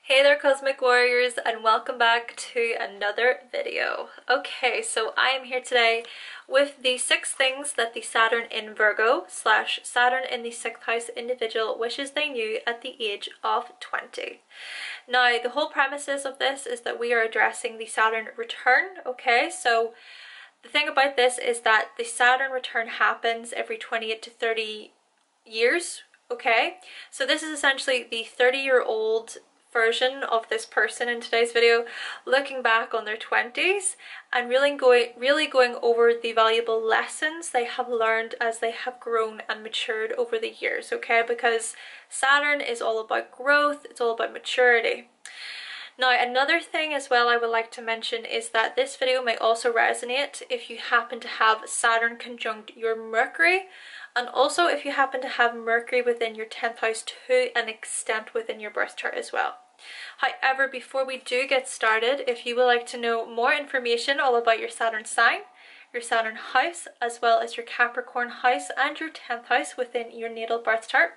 Hey there Cosmic Warriors, and welcome back to another video. Okay, so I am here today with the 6 things that the Saturn in Virgo / Saturn in the 6th house individual wishes they knew at the age of 20. Now, the whole premises of this is that we are addressing the Saturn return, okay? So the thing about this is that the Saturn return happens every 28 to 30 years, okay? So this is essentially the 30-year-old version of this person in today's video, looking back on their 20s and really going over the valuable lessons they have learned as they have grown and matured over the years, okay? Because Saturn is all about growth, it's all about maturity. Now, another thing as well I would like to mention is that this video may also resonate if you happen to have Saturn conjunct your Mercury, and also if you happen to have Mercury within your 10th house to an extent within your birth chart as well. However, before we do get started, if you would like to know more information all about your Saturn sign, your Saturn house, as well as your Capricorn house and your 10th house within your natal birth chart,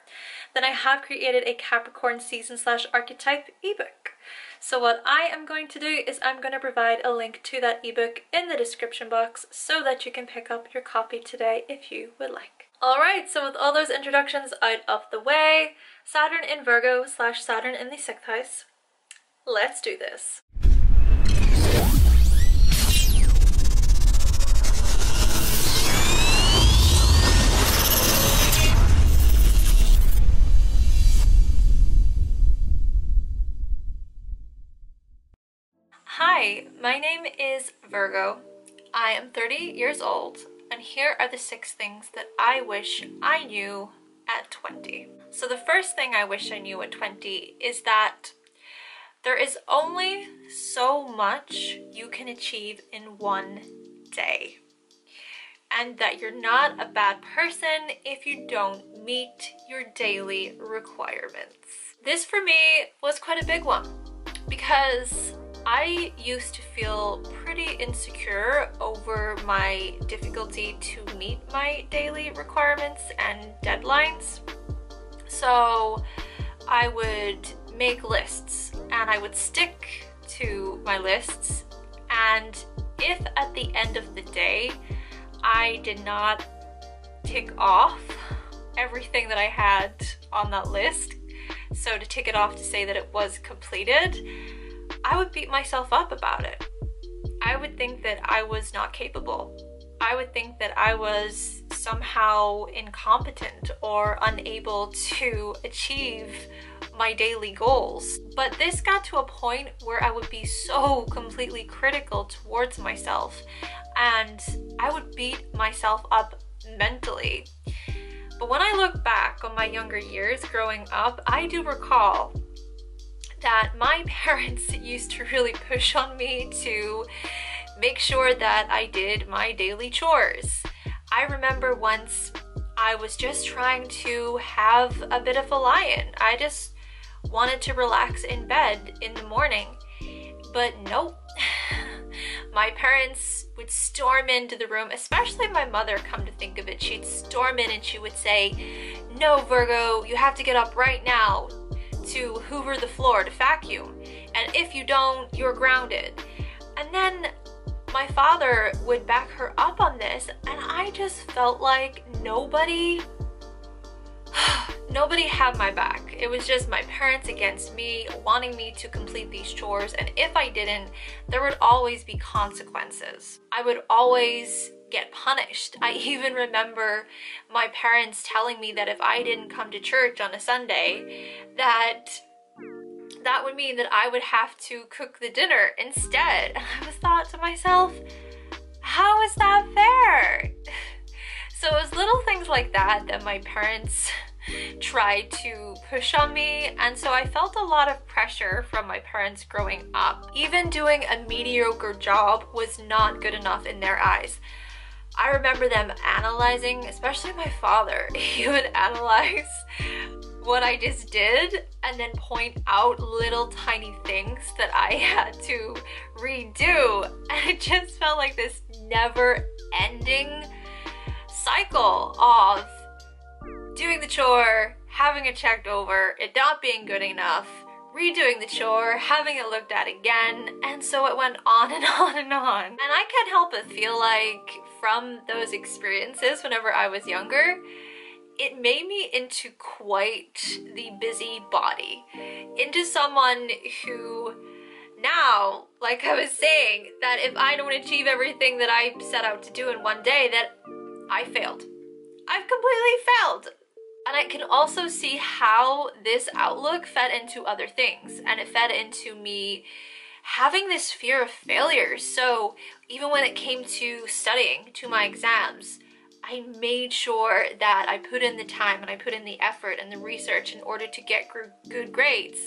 then I have created a Capricorn season / archetype ebook. So what I am going to do is I'm going to provide a link to that ebook in the description box so that you can pick up your copy today if you would like. Alright, so with all those introductions out of the way, Saturn in Virgo / Saturn in the 6th house, let's do this. Hi, my name is Virgo. I am 30 years old, and here are the 6 things that I wish I knew at 20. So the first thing I wish I knew at 20 is that there is only so much you can achieve in one day, and that you're not a bad person if you don't meet your daily requirements. This for me was quite a big one because I used to feel pretty insecure over my difficulty to meet my daily requirements and deadlines. So I would make lists and I would stick to my lists, and if at the end of the day I did not tick off everything that I had on that list, so to tick it off to say that it was completed, I would beat myself up about it. I would think that I was not capable. I would think that I was somehow incompetent or unable to achieve my daily goals. But this got to a point where I would be so completely critical towards myself, and I would beat myself up mentally. But when I look back on my younger years growing up, I do recall that my parents used to really push on me to make sure that I did my daily chores. I remember once I was just trying to have a bit of a lie-in. I just wanted to relax in bed in the morning, but nope. My parents would storm into the room, especially my mother, come to think of it. She'd storm in and she would say, "No, Virgo, you have to get up right now to hoover the floor, to vacuum, and if you don't, you're grounded." And then my father would back her up on this, and I just felt like nobody had my back. It was just my parents against me, wanting me to complete these chores, and if I didn't, there would always be consequences. I would always get punished. I even remember my parents telling me that if I didn't come to church on a Sunday, that would mean that I would have to cook the dinner instead. And I was thought to myself, how is that fair? So it was little things like that that my parents tried to push on me, and so I felt a lot of pressure from my parents growing up. Even doing a mediocre job was not good enough in their eyes. I remember them analyzing, especially my father. He would analyze what I just did and then point out little tiny things that I had to redo. And it just felt like this never-ending cycle of doing the chore, having it checked over, it not being good enough, redoing the chore, having it looked at again, and so it went on and on and on. And I can't help but feel like from those experiences whenever I was younger, it made me into quite the busybody, into someone who now, like I was saying, that if I don't achieve everything that I set out to do in one day, that I failed. I've completely failed. And I can also see how this outlook fed into other things, and it fed into me having this fear of failure. So even when it came to studying, to my exams, I made sure that I put in the time and I put in the effort and the research in order to get good grades.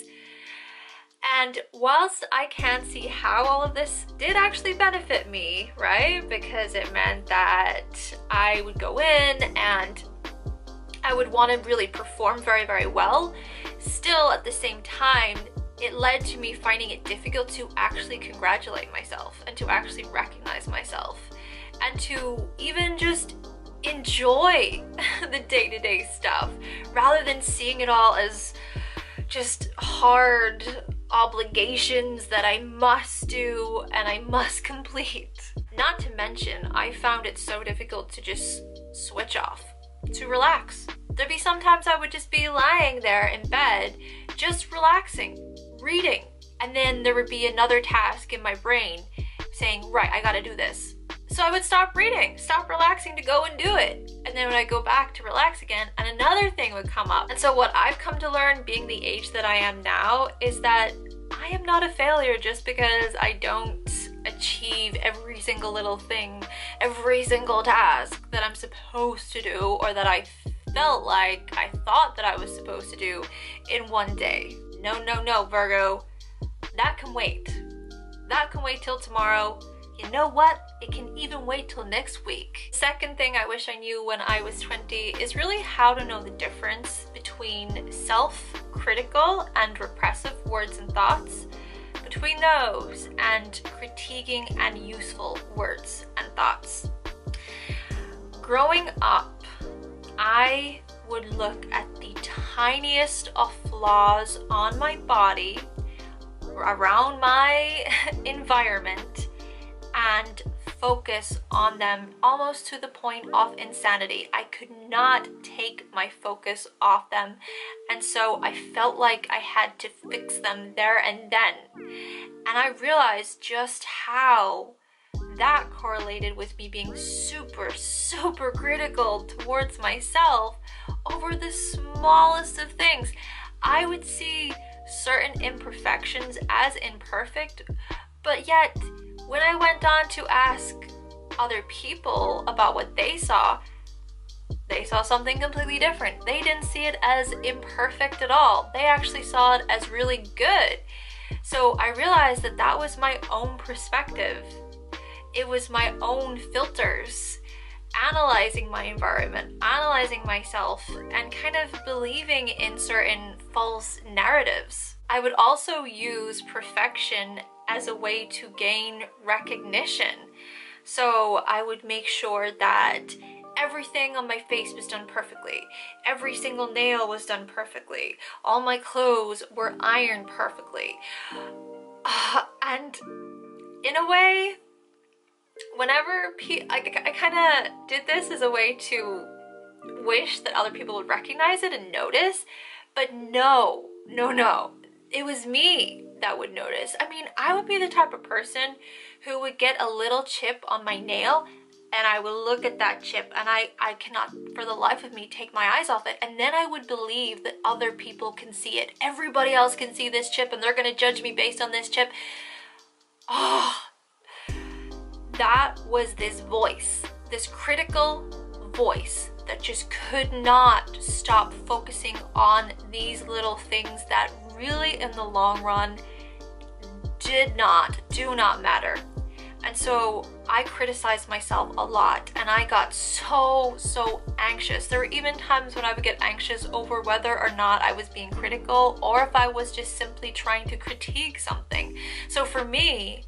And whilst I can see how all of this did actually benefit me, right? Because it meant that I would go in and I would want to really perform very, very well. Still, at the same time, it led to me finding it difficult to actually congratulate myself and to actually recognize myself and to even just enjoy the day-to-day stuff rather than seeing it all as just hard obligations that I must do and I must complete. Not to mention, I found it so difficult to just switch off, to relax. There'd be sometimes I would just be lying there in bed, just relaxing, reading, and then there would be another task in my brain saying, right, I gotta do this. So I would stop reading, stop relaxing to go and do it. And then when I go back to relax again, and another thing would come up. And so what I've come to learn, being the age that I am now, is that I am not a failure just because I don't achieve every single little thing, every single task that I'm supposed to do, or that I felt like I thought that I was supposed to do in one day. No, no, no, Virgo. That can wait. That can wait till tomorrow. You know what? It can even wait till next week. Second thing I wish I knew when I was 20 is really how to know the difference between self-critical and repressive words and thoughts, between those and critiquing and useful words and thoughts. Growing up, I would look at the tiniest of flaws on my body, around my environment, and focus on them almost to the point of insanity. I could not take my focus off them, and so I felt like I had to fix them there and then. And I realized just how that correlated with me being super, super critical towards myself over the smallest of things. I would see certain imperfections as imperfect, but yet when I went on to ask other people about what they saw something completely different. They didn't see it as imperfect at all. They actually saw it as really good. So I realized that that was my own perspective. It was my own filters, analyzing my environment, analyzing myself, and kind of believing in certain false narratives. I would also use perfection as a way to gain recognition. So I would make sure that everything on my face was done perfectly. Every single nail was done perfectly. All my clothes were ironed perfectly. And in a way, whenever I kind of did this as a way to wish that other people would recognize it and notice, but no. It was me that would notice. I mean, I would be the type of person who would get a little chip on my nail and I would look at that chip and I cannot for the life of me take my eyes off it, and then I would believe that other people can see it. Everybody else can see this chip and they're gonna judge me based on this chip. Oh, that was this voice, this critical voice that just could not stop focusing on these little things that really in the long run do not matter. And so I criticized myself a lot and I got so anxious. There were even times when I would get anxious over whether or not I was being critical or if I was just simply trying to critique something. So for me,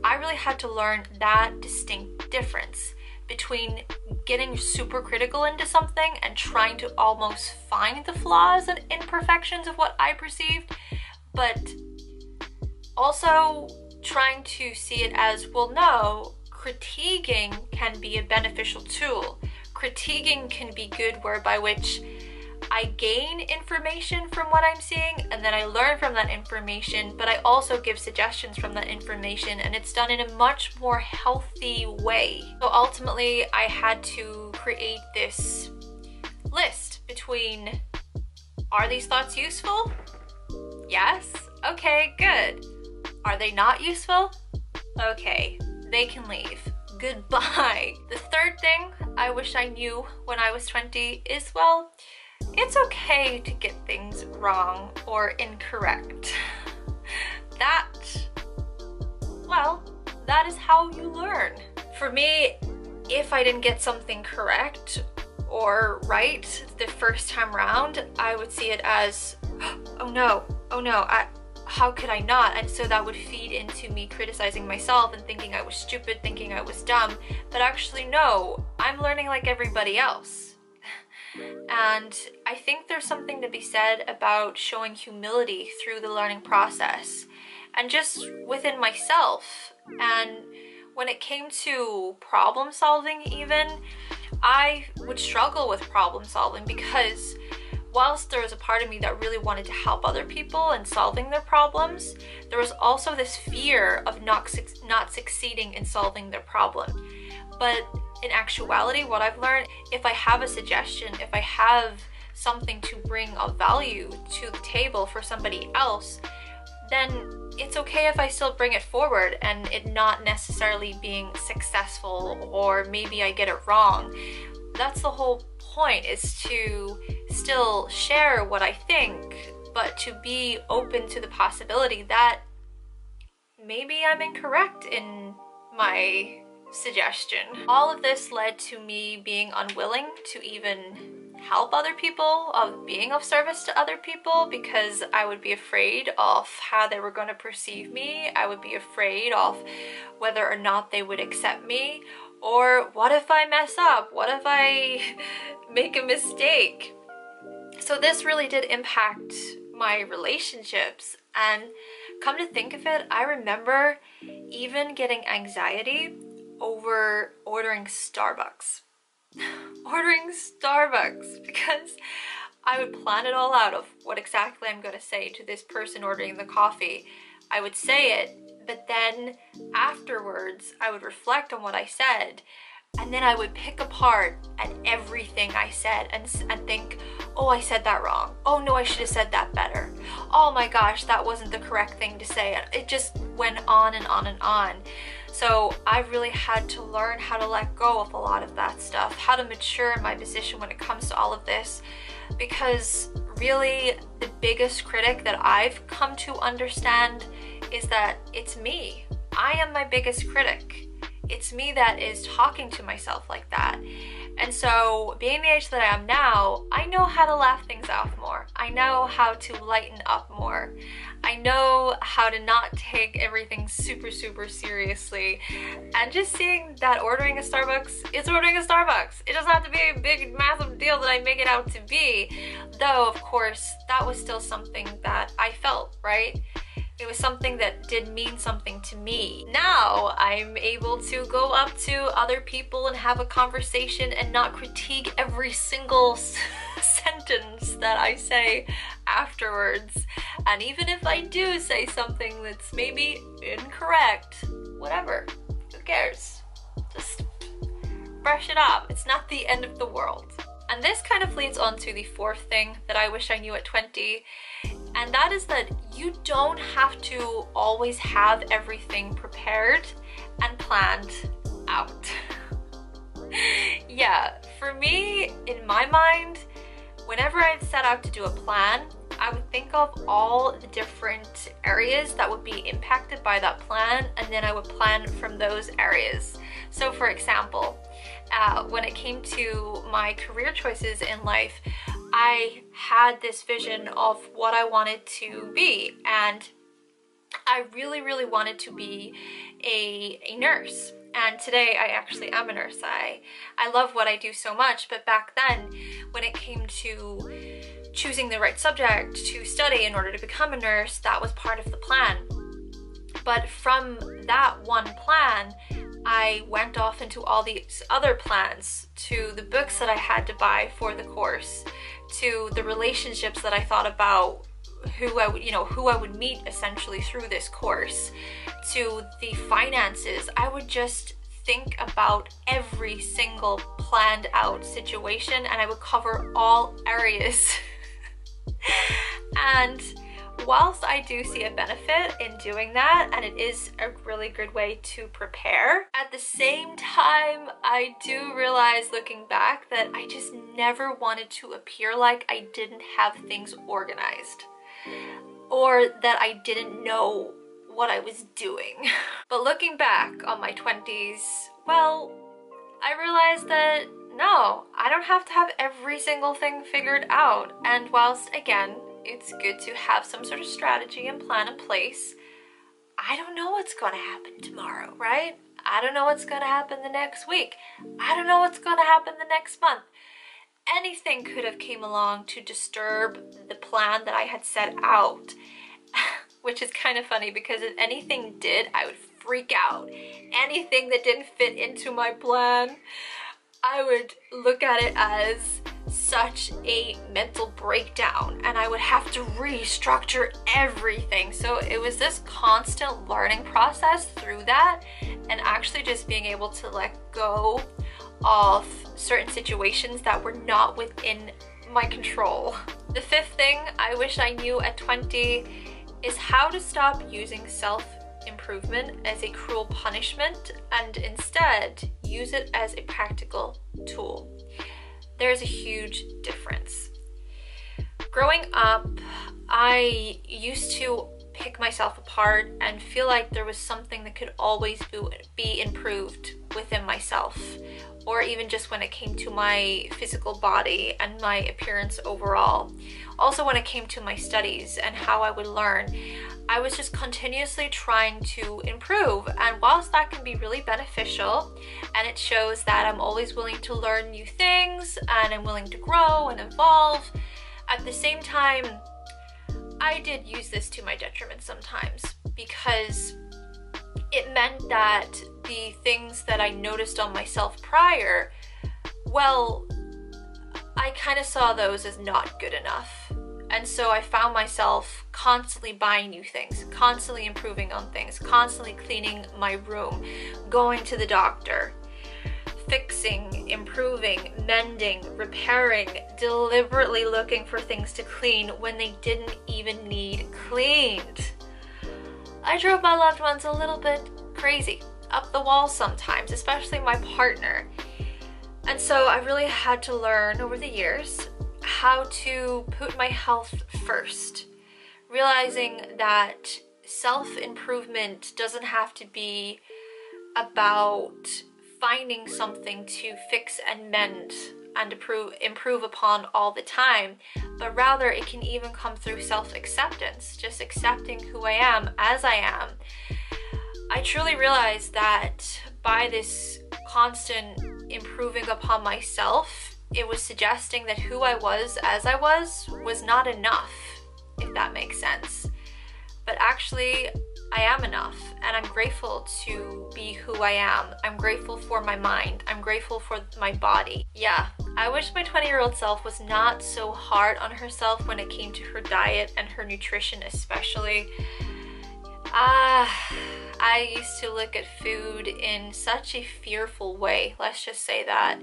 I really had to learn that distinct difference between getting super critical into something and trying to almost find the flaws and imperfections of what I perceived, but also trying to see it as, well, no, critiquing can be a beneficial tool. Critiquing can be good, whereby which I gain information from what I'm seeing, and then I learn from that information, but I also give suggestions from that information, and it's done in a much more healthy way. So ultimately, I had to create this list between, are these thoughts useful? Yes. Okay, good. Are they not useful? Okay, they can leave. Goodbye. The third thing I wish I knew when I was 20 is, well, it's okay to get things wrong or incorrect. That is how you learn. For me, if I didn't get something correct or right the first time round, I would see it as, oh no, how could I not? And so that would feed into me criticizing myself and thinking I was stupid, thinking I was dumb. But actually, no, I'm learning like everybody else. And I think there's something to be said about showing humility through the learning process, and just within myself. And when it came to problem solving even, I would struggle with problem solving because whilst there was a part of me that really wanted to help other people and solving their problems, there was also this fear of not succeeding in solving their problem. But in actuality, what I've learned, if I have a suggestion, if I have something to bring of value to the table for somebody else, then it's okay if I still bring it forward and it not necessarily being successful, or maybe I get it wrong. That's the whole point, is to still share what I think, but to be open to the possibility that maybe I'm incorrect in my suggestion. All of this led to me being unwilling to even help other people, of being of service to other people, because I would be afraid of how they were going to perceive me. I would be afraid of whether or not they would accept me, or what if I mess up? What if I make a mistake? So this really did impact my relationships, and come to think of it, I remember even getting anxiety over ordering Starbucks. Ordering Starbucks, because I would plan it all out of what exactly I'm going to say to this person ordering the coffee. I would say it, but then afterwards I would reflect on what I said, and then I would pick apart at everything I said and think, oh, I said that wrong. Oh no, I should have said that better. Oh my gosh, that wasn't the correct thing to say. It just went on and on and on. So I really had to learn how to let go of a lot of that stuff, how to mature in my position when it comes to all of this, because really the biggest critic that I've come to understand is that it's me. I am my biggest critic. It's me that is talking to myself like that. And so being the age that I am now, I know how to laugh things off more. I know how to lighten up more. I know how to not take everything super, super seriously. And just seeing that ordering a Starbucks is ordering a Starbucks. It doesn't have to be a big, massive deal that I make it out to be. Though, of course, that was still something that I felt, right? It was something that did mean something to me. Now I'm able to go up to other people and have a conversation and not critique every single sentence that I say afterwards. And even if I do say something that's maybe incorrect, whatever, who cares? Just brush it off. It's not the end of the world. And this kind of leads on to the fourth thing that I wish I knew at 20. And that is that you don't have to always have everything prepared and planned out. Yeah, for me, in my mind, whenever I'd set out to do a plan, I would think of all the different areas that would be impacted by that plan, and then I would plan from those areas. So for example, when it came to my career choices in life, I had this vision of what I wanted to be, and I really, really wanted to be a nurse. And today I actually am a nurse. I love what I do so much, but back then when it came to choosing the right subject to study in order to become a nurse, that was part of the plan. But from that one plan, I went off into all these other plans, to the books that I had to buy for the course, to the relationships that I thought about, who I would meet essentially through this course, to the finances. I would just think about every single planned out situation, and I would cover all areas. And whilst I do see a benefit in doing that, and it is a really good way to prepare, at the same time, I do realize looking back that I just never wanted to appear like I didn't have things organized, or that I didn't know what I was doing. But looking back on my 20s, well, I realized that no, I don't have to have every single thing figured out. And whilst, again, it's good to have some sort of strategy and plan in place, I don't know what's going to happen tomorrow, right? I don't know what's going to happen the next week. I don't know what's going to happen the next month. Anything could have came along to disturb the plan that I had set out, which is kind of funny because if anything did, I would freak out. Anything that didn't fit into my plan, I would look at it as such a mental breakdown, and I would have to restructure everything. So it was this constant learning process through that, and actually just being able to let go of certain situations that were not within my control. The fifth thing I wish I knew at 20 is how to stop using self-improvement as a cruel punishment and instead use it as a practical tool. There's a huge difference. Growing up, I used to pick myself apart and feel like there was something that could always be improved within myself, or even just when it came to my physical body and my appearance overall. Also when it came to my studies and how I would learn, I was just continuously trying to improve. And whilst that can be really beneficial, and it shows that I'm always willing to learn new things and I'm willing to grow and evolve, at the same time, I did use this to my detriment sometimes, because it meant that the things that I noticed on myself prior, well, I kind of saw those as not good enough. And so I found myself constantly buying new things, constantly improving on things, constantly cleaning my room, going to the doctor, fixing, improving, mending, repairing, deliberately looking for things to clean when they didn't even need cleaned. I drove my loved ones a little bit crazy, up the wall sometimes, especially my partner. And so I really had to learn over the years how to put my health first, realizing that self-improvement doesn't have to be about finding something to fix and mend and improve upon all the time, but rather it can even come through self-acceptance, just accepting who I am as I am. I truly realized that by this constant improving upon myself, it was suggesting that who I was as I was not enough, if that makes sense. But actually, I am enough, and I'm grateful to be who I am. I'm grateful for my mind. I'm grateful for my body. Yeah, I wish my 20-year-old self was not so hard on herself when it came to her diet and her nutrition especially. I used to look at food in such a fearful way, let's just say that.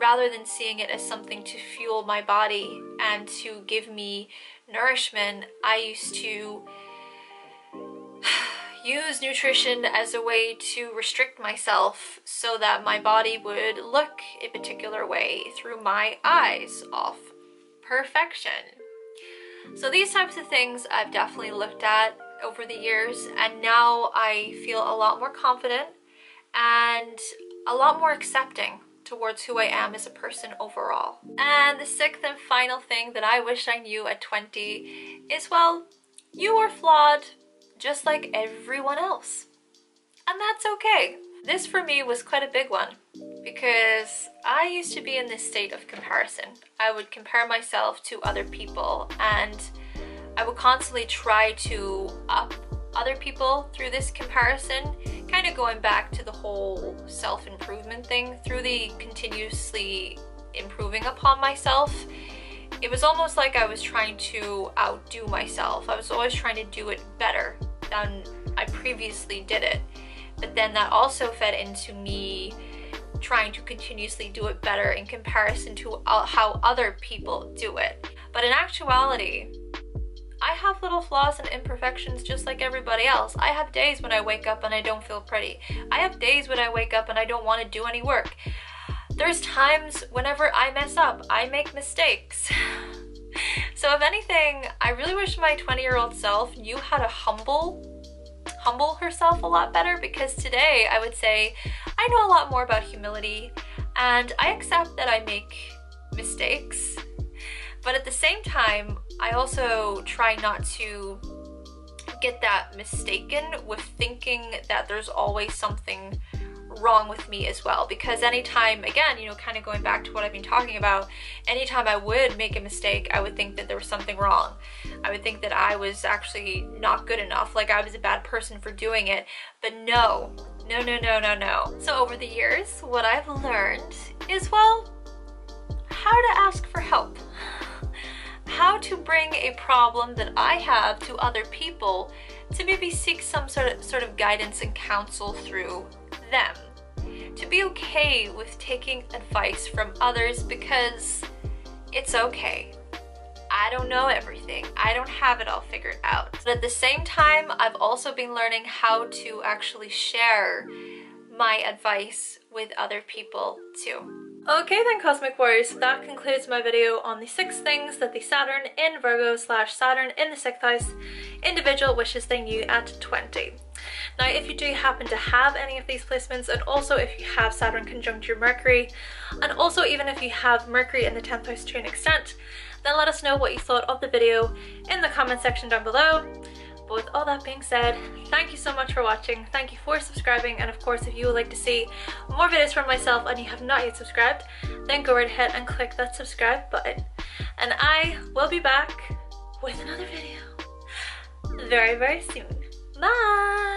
Rather than seeing it as something to fuel my body and to give me nourishment, I used to use nutrition as a way to restrict myself so that my body would look a particular way through my eyes of perfection. So these types of things I've definitely looked at over the years, and now I feel a lot more confident and a lot more accepting towards who I am as a person overall. And the sixth and final thing that I wish I knew at 20 is, well, you are flawed just like everyone else. And that's okay. This for me was quite a big one, because I used to be in this state of comparison. I would compare myself to other people, and I would constantly try to up other people through this comparison, kind of going back to the whole self-improvement thing, through the continuously improving upon myself. It was almost like I was trying to outdo myself. I was always trying to do it better than I previously did it. But then that also fed into me trying to continuously do it better in comparison to how other people do it. But in actuality, I have little flaws and imperfections just like everybody else. I have days when I wake up and I don't feel pretty. I have days when I wake up and I don't want to do any work. There's times whenever I mess up, I make mistakes. So if anything, I really wish my 20-year-old self knew how to humble herself a lot better, because today I would say I know a lot more about humility, and I accept that I make mistakes, but at the same time I also try not to get that mistaken with thinking that there's always something wrong with me as well. Because anytime, again, you know, kind of going back to what I've been talking about, anytime I would make a mistake, I would think that there was something wrong. I would think that I was actually not good enough, like I was a bad person for doing it. But no. So over the years, what I've learned is, well, how to ask for help. How to bring a problem that I have to other people to maybe seek some sort of guidance and counsel through them. To be okay with taking advice from others, because it's okay. I don't know everything. I don't have it all figured out. But at the same time, I've also been learning how to actually share my advice with other people too. Okay then, Cosmic Warriors, so that concludes my video on the 6 things that the Saturn in Virgo / Saturn in the 6th house individual wishes they knew at 20. Now, if you do happen to have any of these placements, and also if you have Saturn conjunct your Mercury, and also even if you have Mercury in the 10th house to an extent, then let us know what you thought of the video in the comment section down below. But with all that being said, thank you so much for watching, thank you for subscribing, and of course if you would like to see more videos from myself and you have not yet subscribed, then go right ahead and click that subscribe button. And I will be back with another video very, very soon. Bye!